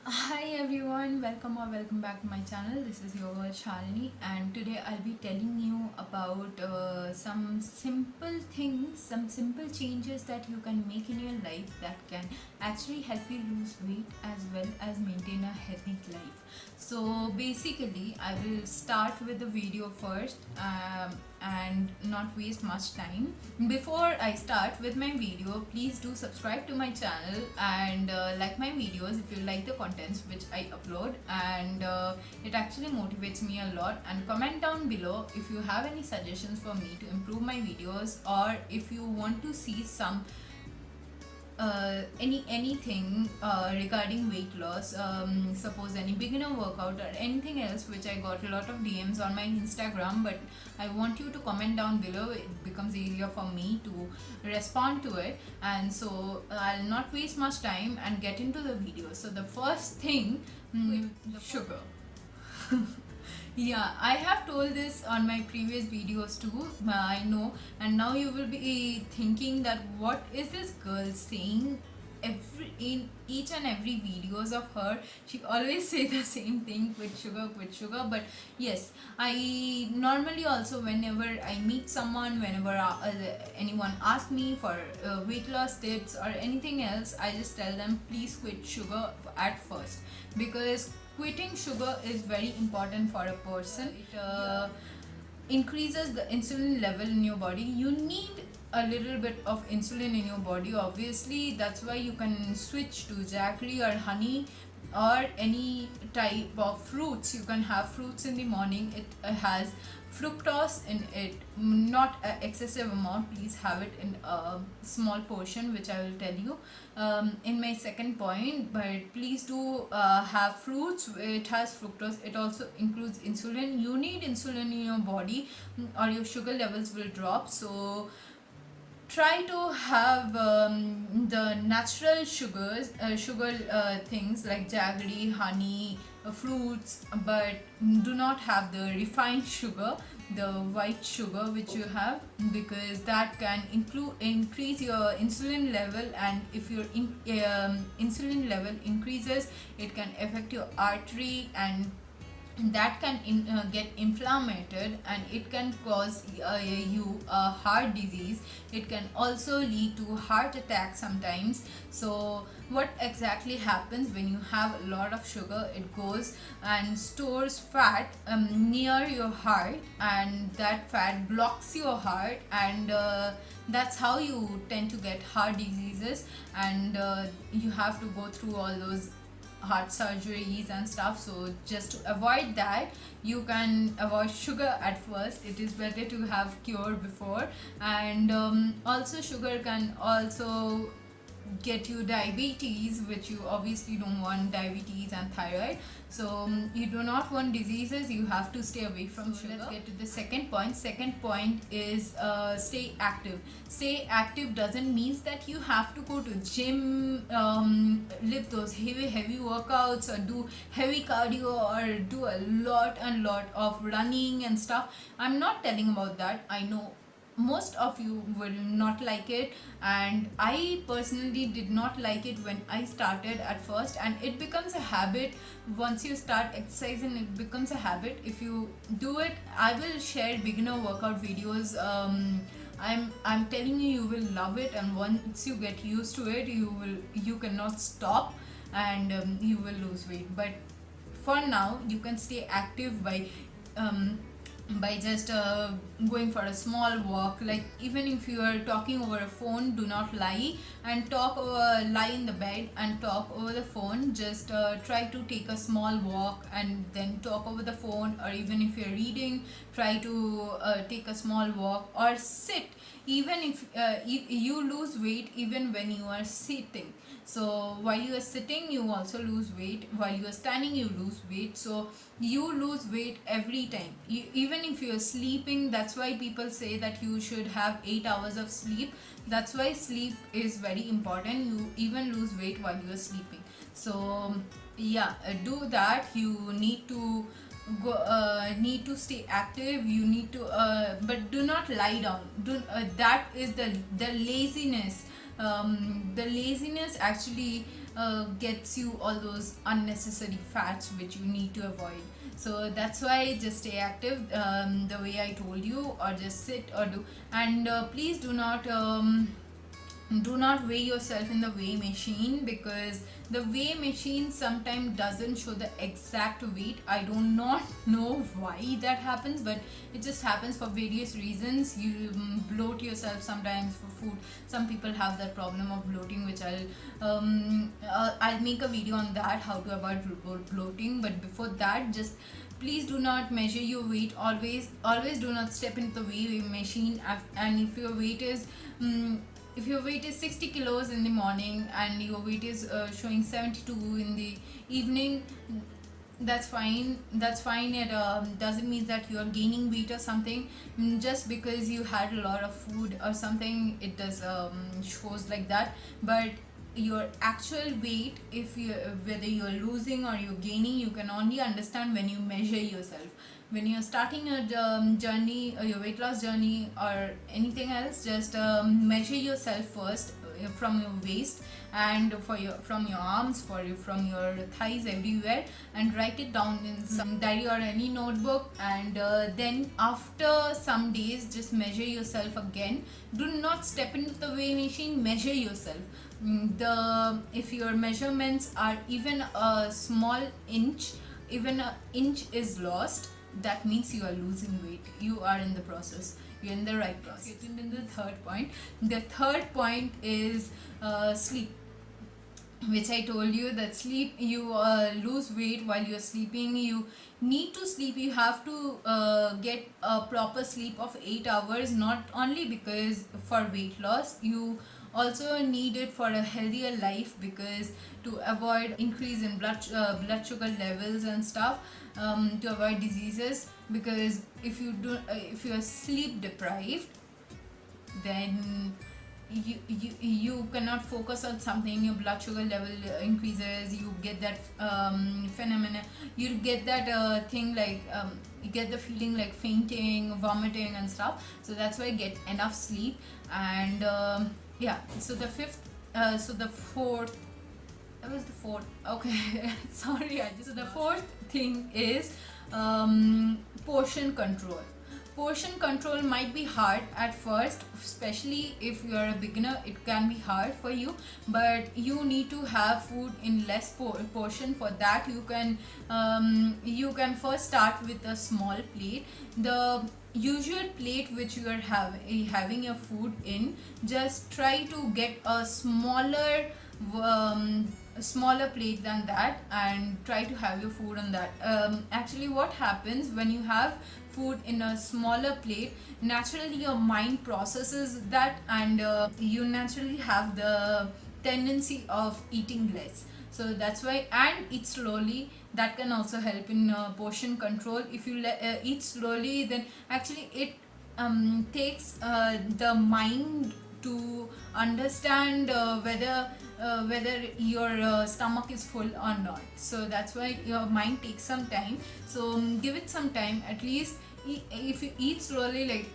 Hi everyone, welcome or welcome back to my channel. This is your girl Shalini, and today I'll be telling you about some simple things, some simple changes that you can make in your life that can actually help you lose weight as well as maintain a healthy life. So basically I will start with the video first and not waste much time. Before I start with my video, please do subscribe to my channel and like my videos if you like the contents which I upload, and it actually motivates me a lot. And comment down below if you have any suggestions for me to improve my videos, or if you want to see some anything regarding weight loss, suppose any beginner workout or anything else, which I got a lot of DMs on my Instagram, but I want you to comment down below. It becomes easier for me to respond to it, and so I'll not waste much time and get into the video. So the first thing, the sugar. Yeah, I have told this on my previous videos too, I know, and now you will be thinking that what is this girl saying? In each and every videos of her, she always say the same thing: quit sugar. But yes, I normally also, whenever I meet someone, whenever anyone asks me for weight loss tips or anything else, I just tell them please quit sugar at first, because quitting sugar is very important for a person. It increases the insulin level in your body. You need a little bit of insulin in your body, obviously. That's why you can switch to jaggery or honey or any type of fruits. You can have fruits in the morning. It has fructose in it, not an excessive amount. Please have it in a small portion, which I will tell you in my second point. But please do have fruits. It has fructose. It also includes insulin. You need insulin in your body, or your sugar levels will drop. So try to have the natural sugar things like jaggery, honey, fruits, but do not have the refined sugar, the white sugar which you have, because that can increase your insulin level. And if your insulin level increases, it can affect your artery, and that can get inflamed, and it can cause you a heart disease. It can also lead to heart attack sometimes. So what exactly happens when you have a lot of sugar? It goes and stores fat near your heart, and that fat blocks your heart, and that's how you tend to get heart diseases. And you have to go through all those heart surgeries and stuff. So just to avoid that, you can avoid sugar at first. It is better to have cure before. And also sugar can also get you diabetes, which you obviously don't want, diabetes and thyroid. So you do not want diseases. You have to stay away from sugar. Let's get to the second point. Second point is stay active. Stay active doesn't mean that you have to go to gym, lift those heavy workouts, or do heavy cardio, or do a lot of running and stuff. I'm not telling about that. I know most of you will not like it, and I personally did not like it when I started at first, and it becomes a habit. Once you start exercising, it becomes a habit. If you do it, I will share beginner workout videos. I'm telling you, you will love it, and once you get used to it, you cannot stop, and you will lose weight. But for now, you can stay active by just going for a small walk. Like, even if you are talking over a phone, do not lie and lie in the bed and talk over the phone. Just try to take a small walk and then talk over the phone. Or even if you're reading, try to take a small walk or sit. Even if you lose weight even when you are sitting. So while you are sitting, you also lose weight. While you are standing, you lose weight. So you lose weight every time. Even if you are sleeping, that's why people say that you should have 8 hours of sleep. That's why sleep is very important. You even lose weight while you are sleeping. So yeah, do that. You need to need to stay active. You need to but do not lie down. That is the laziness. the laziness actually gets you all those unnecessary fats which you need to avoid. So that's why just stay active, the way I told you, or just sit or do. And please do not weigh yourself in the weigh machine, because the weigh machine sometimes doesn't show the exact weight. I do not know why that happens, but it just happens for various reasons. You bloat yourself sometimes for food. Some people have that problem of bloating, which I'll make a video on that, how to avoid bloating. But before that, just please do not measure your weight. Always do not step into the weigh machine. And if your weight is if your weight is 60 kilos in the morning and your weight is showing 72 in the evening, that's fine. It doesn't mean that you are gaining weight or something. Just because you had a lot of food or something, it does shows like that. But your actual weight, whether you're losing or you're gaining, you can only understand when you measure yourself. When you're starting a journey, your weight loss journey or anything else, just measure yourself first, from your waist and from your arms, from your thighs, everywhere, and write it down in some diary or any notebook. And then after some days, just measure yourself again. Do not step into the weigh machine, measure yourself. If your measurements are even a small inch, even an inch is lost, that means you are losing weight. You are in the process. You're in the right process. Getting into the third point. The third point is sleep, which I told you that sleep, you lose weight while you're sleeping. You need to sleep. You have to get a proper sleep of 8 hours, not only because for weight loss, you also need it for a healthier life, because to avoid increase in blood sugar levels and stuff, to avoid diseases. Because if you are sleep deprived, then you cannot focus on something. Your blood sugar level increases. You get that phenomena. You get that thing like you get the feeling like fainting, vomiting and stuff. So that's why get enough sleep. And yeah, so the fourth, that was the fourth, okay. Sorry, so the fourth thing is portion control. Portion control might be hard at first, especially if you are a beginner. It can be hard for you, but you need to have food in less portion. For that, you can first start with a small plate. The usual plate which you are having your food in, just try to get a smaller plate than that, and try to have your food on that. Actually, what happens when you have food in a smaller plate, naturally your mind processes that, and you naturally have the tendency of eating less. So that's why, and eat slowly. That can also help in portion control. If you eat slowly, then actually it takes the mind to understand whether your stomach is full or not. So that's why your mind takes some time. So give it some time. At least if you eat slowly, like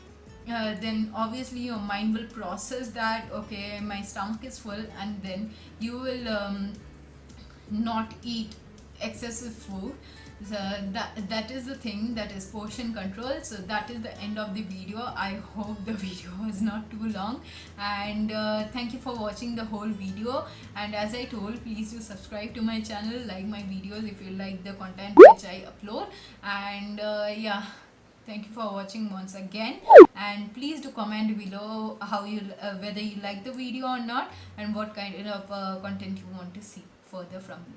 then obviously your mind will process that, okay, my stomach is full, and then you will not eat excessive food. So that is the thing, that is portion control. So that is the end of the video. I hope the video was not too long, and thank you for watching the whole video. And as I told, please do subscribe to my channel, like my videos if you like the content which I upload. And yeah, thank you for watching once again, and please do comment below how you whether you like the video or not, and what kind of content you want to see further from me.